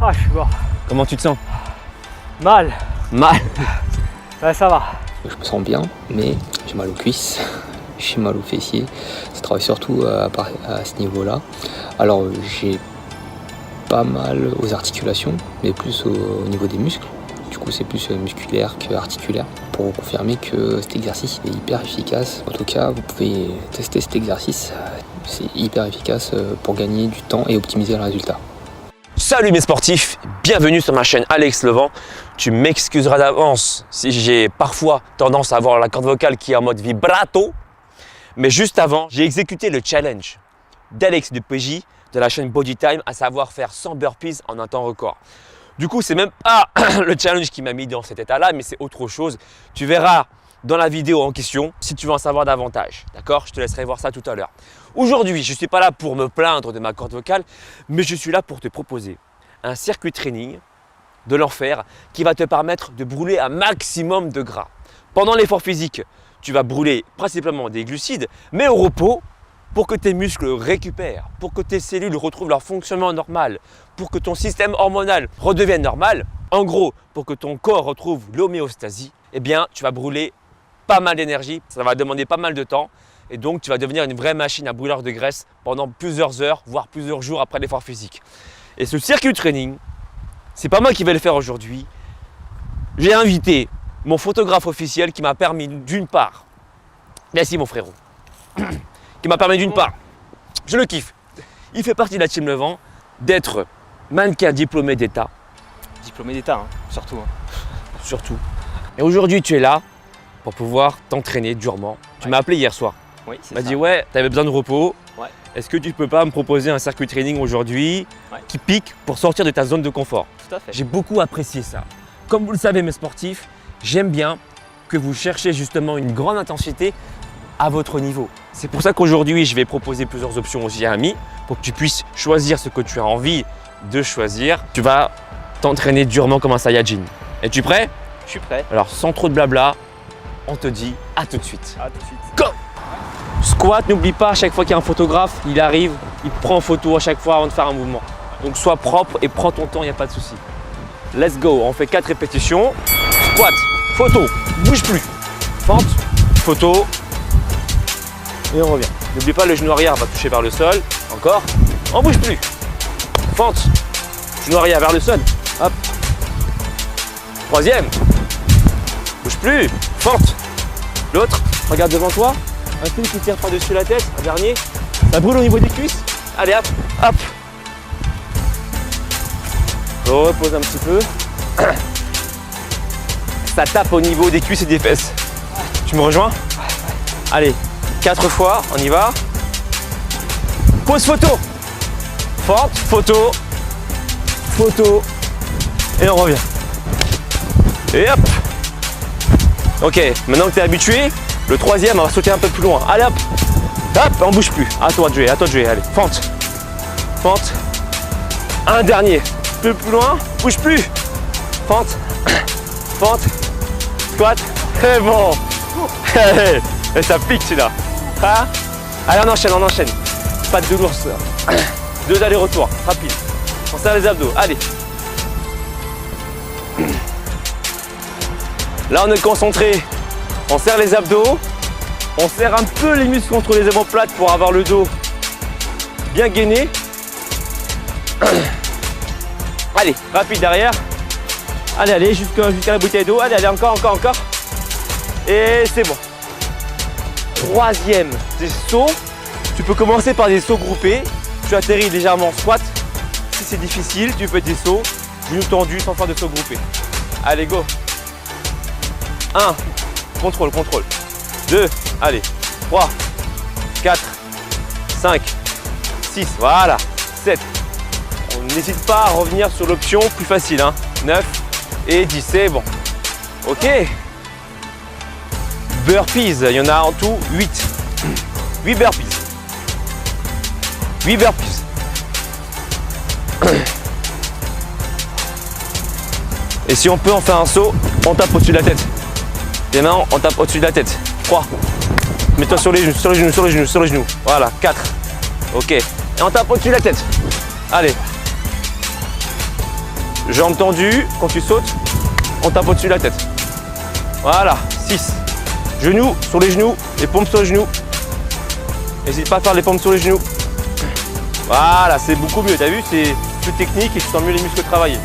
Ah, je suis mort. Comment tu te sens? Mal. Mal. Ouais, ça va. Je me sens bien, mais j'ai mal aux cuisses, j'ai mal aux fessiers. Ça travaille surtout à ce niveau-là. Alors j'ai pas mal aux articulations, mais plus au niveau des muscles. Du coup, c'est plus musculaire qu'articulaire. Pour vous confirmer que cet exercice est hyper efficace. En tout cas, vous pouvez tester cet exercice. C'est hyper efficace pour gagner du temps et optimiser le résultat. Salut mes sportifs, bienvenue sur ma chaîne Alex Levent. Tu m'excuseras d'avance si j'ai parfois tendance à avoir la corde vocale qui est en mode vibrato. Mais juste avant, j'ai exécuté le challenge d'Alex de PJ de la chaîne Body Time, à savoir faire 100 burpees en un temps record. Du coup, c'est même pas le challenge qui m'a mis dans cet état-là, mais c'est autre chose. Tu verras dans la vidéo en question si tu veux en savoir davantage. D'accord? Je te laisserai voir ça tout à l'heure. Aujourd'hui, je ne suis pas là pour me plaindre de ma corde vocale, mais je suis là pour te proposer un circuit training de l'enfer qui va te permettre de brûler un maximum de gras. Pendant l'effort physique, tu vas brûler principalement des glucides, mais au repos, pour que tes muscles récupèrent, pour que tes cellules retrouvent leur fonctionnement normal, pour que ton système hormonal redevienne normal, en gros, pour que ton corps retrouve l'homéostasie, eh bien, tu vas brûler pas mal d'énergie, ça va demander pas mal de temps et donc tu vas devenir une vraie machine à brûleur de graisse pendant plusieurs heures, voire plusieurs jours après l'effort physique. Et ce circuit training, c'est pas moi qui vais le faire aujourd'hui. J'ai invité mon photographe officiel qui m'a permis d'une part, merci mon frérot, qui m'a permis d'une part, je le kiffe, il fait partie de la team Levent, d'être mannequin diplômé d'État. Diplômé d'État, hein, surtout. Surtout. Et aujourd'hui, tu es là pour pouvoir t'entraîner durement. Tu m'as appelé hier soir. Oui, c'est Tu m'as ça. dit, ouais, tu avais besoin de repos. Ouais. Est-ce que tu peux pas me proposer un circuit training aujourd'hui qui pique pour sortir de ta zone de confort? Tout à fait. J'ai beaucoup apprécié ça. Comme vous le savez, mes sportifs, j'aime bien que vous cherchiez justement une grande intensité à votre niveau. C'est pour ça qu'aujourd'hui, je vais proposer plusieurs options aussi à Ami pour que tu puisses choisir ce que tu as envie de choisir. Tu vas t'entraîner durement comme un Saiyajin. Es-tu prêt? Je suis prêt. Alors, sans trop de blabla, on te dit à tout de suite. À tout de suite. Go! Squat, n'oublie pas, à chaque fois qu'il y a un photographe, il arrive, il te prend en photo à chaque fois avant de faire un mouvement. Donc sois propre et prends ton temps, il n'y a pas de souci. Let's go, on fait 4 répétitions. Squat, photo, bouge plus. Fente, photo. Et on revient. N'oublie pas, le genou arrière va toucher vers le sol. Encore. On bouge plus. Fente, genou arrière vers le sol. Hop. Troisième. Bouge plus. Fente. L'autre, regarde devant toi. Un fil qui tire par-dessus la tête. Un dernier. Ça brûle au niveau des cuisses. Allez, hop, hop. Repose un petit peu. Ça tape au niveau des cuisses et des fesses. Tu me rejoins? Allez, 4 fois, on y va. Pause photo. Forte, photo. Photo. Et on revient. Et hop. Ok, maintenant que tu es habitué, le troisième, on va sauter un peu plus loin. Allez hop. Hop, on bouge plus. À toi de jouer, allez, fente. Fente. Un dernier. Un peu plus loin, bouge plus. Fente. Fente. Squat. C'est bon. Et ça pique celui-là. Hein? Allez, on enchaîne. Patte de l'ours. 2 allers-retours, rapide. On serre les abdos, allez. Là, on est concentré. On serre les abdos. On serre un peu les muscles contre les omoplates pour avoir le dos bien gainé. Allez, rapide derrière. Allez, jusqu'à la bouteille d'eau. Allez, encore. Et c'est bon. Troisième, des sauts. Tu peux commencer par des sauts groupés. Tu atterris légèrement en squat. Si c'est difficile, tu fais des sauts, genoux tendus sans faire de sauts groupés. Allez, go. 1, contrôle. 2, allez. 3, 4, 5, 6, voilà. 7. On n'hésite pas à revenir sur l'option plus facile. 9 et 10, c'est bon. Ok. Burpees, il y en a en tout 8. 8 burpees. 8 burpees. Et si on peut en faire un saut, on tape au-dessus de la tête. Les mains, on tape au-dessus de la tête. 3. Mets-toi sur les genoux. Voilà, 4. Ok. Et on tape au-dessus de la tête. Allez. Jambes tendues, quand tu sautes, on tape au-dessus de la tête. Voilà, 6. Genoux sur les genoux, les pompes sur les genoux. N'hésite pas à faire les pompes sur les genoux. Voilà, c'est beaucoup mieux. T'as vu, c'est plus technique et tu sens mieux les muscles travailler.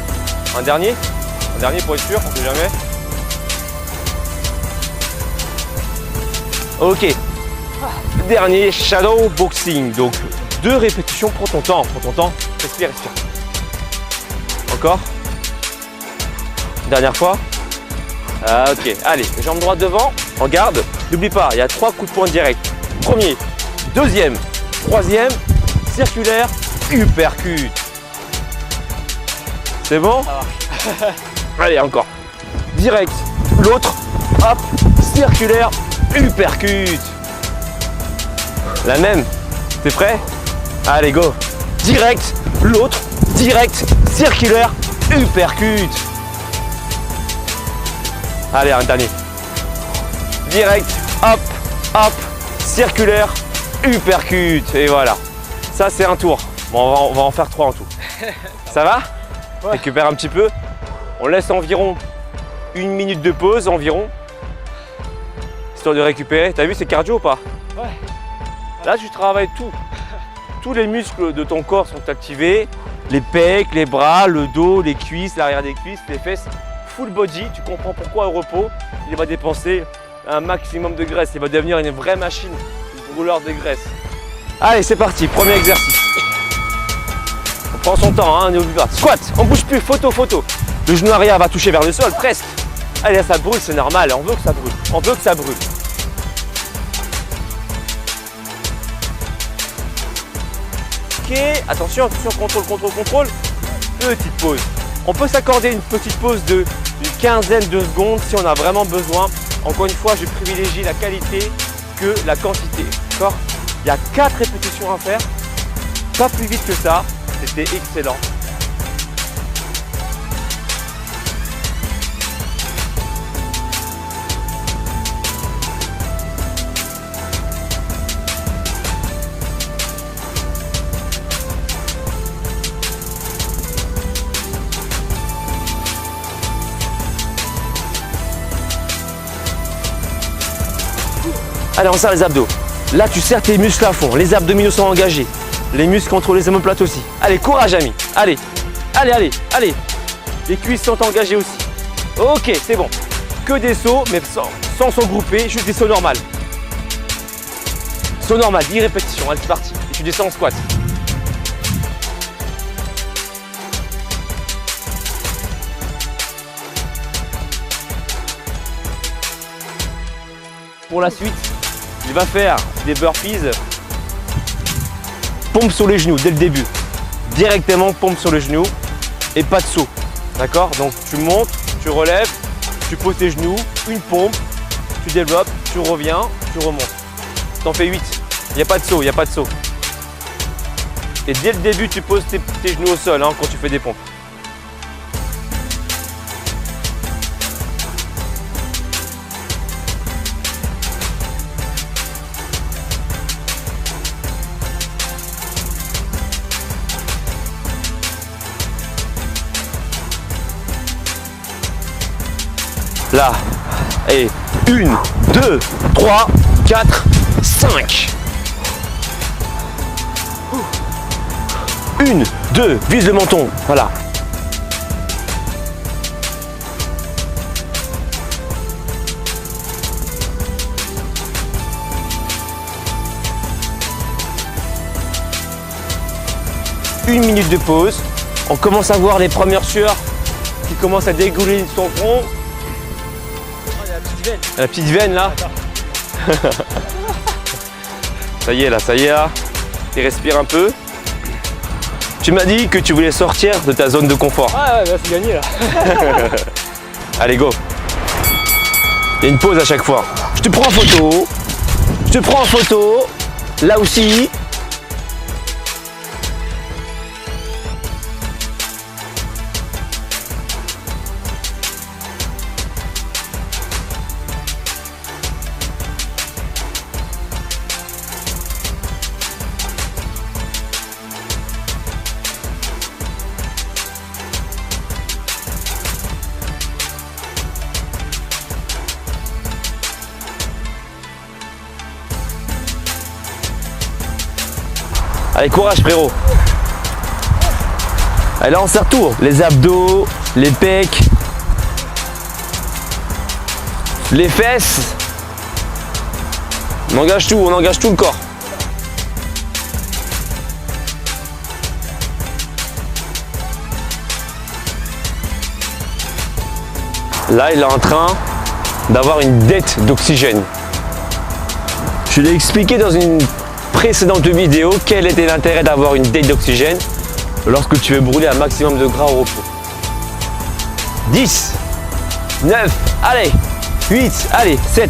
Un dernier pour être sûr, on sait jamais. Ok. Dernier shadow boxing. Donc 2 répétitions, prends ton temps. Respire, respire. Encore. Dernière fois. Ok, allez, jambe droite devant, en garde. N'oublie pas, il y a 3 coups de poing directs. Premier, deuxième, troisième, circulaire, uppercut. C'est bon? Allez, encore. Direct, l'autre, hop, circulaire, uppercut. La même, t'es prêt? Allez, go. Direct, l'autre, direct, circulaire, uppercut. Allez, un dernier. Direct, hop, hop, circulaire, uppercut. Et voilà. Ça, c'est un tour. Bon, on va en faire 3 en tout. Ça va? Ouais. Récupère un petit peu. On laisse environ 1 minute de pause, environ. Histoire de récupérer. T'as vu, c'est cardio ou pas? Ouais. Là, tu travailles tout. Tous les muscles de ton corps sont activés. Les pecs, les bras, le dos, les cuisses, l'arrière des cuisses, les fesses. Full body, tu comprends pourquoi au repos, il va dépenser un maximum de graisse. Il va devenir une vraie machine, une brûleur de graisse. Allez, c'est parti, premier exercice. On prend son temps, hein, n'oublie pas. Squat, on bouge plus, photo. Le genou arrière va toucher vers le sol, presque. Allez, là, ça brûle, c'est normal, on veut que ça brûle. On veut que ça brûle. Ok, attention, contrôle. Petite pause. On peut s'accorder une petite pause d'une quinzaine de secondes si on a vraiment besoin. Encore une fois, je privilégie la qualité que la quantité. D'accord? Il y a 4 répétitions à faire. Pas plus vite que ça. C'était excellent. Allez, on serre les abdos. Là, tu serres tes muscles à fond. Les abdominaux sont engagés. Les muscles contre les omoplates aussi. Allez, courage, ami. Allez. Les cuisses sont engagées aussi. Ok, c'est bon. Que des sauts, mais sans s'engrouper, juste des sauts normales. Saut normal, 10 répétitions. Allez, c'est parti. Et tu descends en squat. Pour la suite, il va faire des burpees, pompe sur les genoux dès le début. Directement pompe sur les genoux et pas de saut. D'accord? Donc tu montes, tu relèves, tu poses tes genoux, une pompe, tu développes, tu reviens, tu remontes. T'en fais 8. Il n'y a pas de saut, Et dès le début, tu poses tes genoux au sol hein, quand tu fais des pompes. Là, et 1, 2, 3, 4, 5. 1, 2, vise le menton, voilà. Une minute de pause. On commence à voir les premières sueurs qui commencent à dégouler de son front. La petite veine là. Ça y est là. Tu respires un peu. Tu m'as dit que tu voulais sortir de ta zone de confort. Ah ouais, c'est gagné là. Allez, go. Il y a une pause à chaque fois. Je te prends en photo. Là aussi. Allez, courage frérot. Allez, là on serre tout. Les abdos, les pecs, les fesses. On engage tout le corps. Là, il est en train d'avoir une dette d'oxygène. Je l'ai expliqué dans une précédente vidéo quel était l'intérêt d'avoir une dette d'oxygène lorsque tu veux brûler un maximum de gras au repos. 10, 9, allez, 8, allez, 7.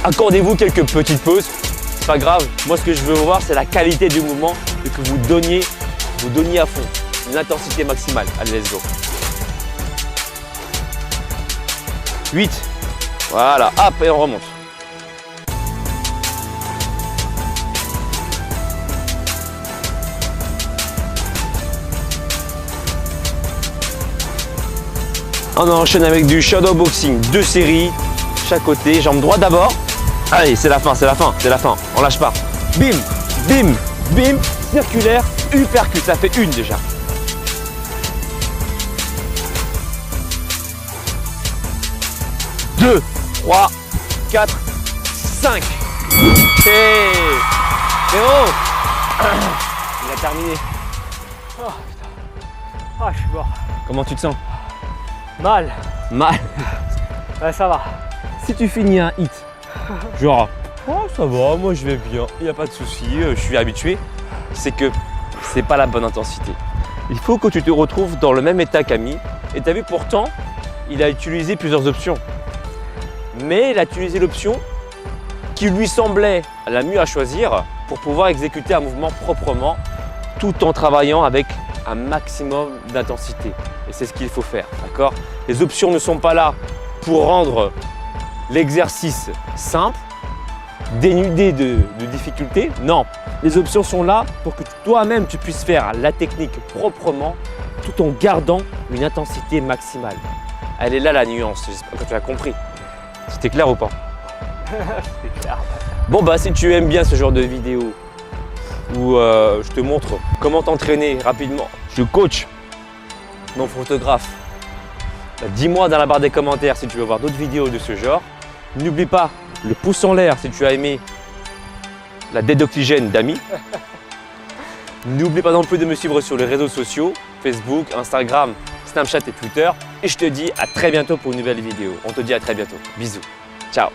Accordez-vous quelques petites pauses, c'est pas grave. Moi, ce que je veux voir, c'est la qualité du mouvement et que vous donniez à fond, une intensité maximale. Allez, let's go. 8, voilà, hop, et on remonte. On enchaîne avec du shadow boxing, 2 séries, chaque côté, jambe droite d'abord. Allez, c'est la fin, on lâche pas. Bim, bim, bim, circulaire, uppercut, ça fait une déjà. Deux, 3, 4, 5. Ok. Frérot, il a terminé. Oh putain. Ah, je suis mort. Comment tu te sens? Mal. Mal. Ouais, ça va. Si tu finis un hit, genre, oh ça va, moi je vais bien, il n'y a pas de souci, je suis habitué, c'est que c'est pas la bonne intensité. Il faut que tu te retrouves dans le même état qu'Ami. Et tu as vu, pourtant, il a utilisé plusieurs options. Mais il a utilisé l'option qui lui semblait la mieux à choisir pour pouvoir exécuter un mouvement proprement tout en travaillant avec un maximum d'intensité. Et c'est ce qu'il faut faire, d'accord? Les options ne sont pas là pour rendre l'exercice simple, dénudé de difficultés. Non, les options sont là pour que toi-même tu puisses faire la technique proprement tout en gardant une intensité maximale. Elle est là la nuance, j'espère que tu as compris. C'était clair ou pas? C'est clair. Bon bah si tu aimes bien ce genre de vidéo où je te montre comment t'entraîner rapidement, je coach mon photographe, bah, dis-moi dans la barre des commentaires si tu veux voir d'autres vidéos de ce genre. N'oublie pas le pouce en l'air si tu as aimé la dette d'oxygène d'Ami. N'oublie pas non plus de me suivre sur les réseaux sociaux, Facebook, Instagram, Snapchat et Twitter. Et je te dis à très bientôt pour une nouvelle vidéo. On te dit à très bientôt. Bisous. Ciao.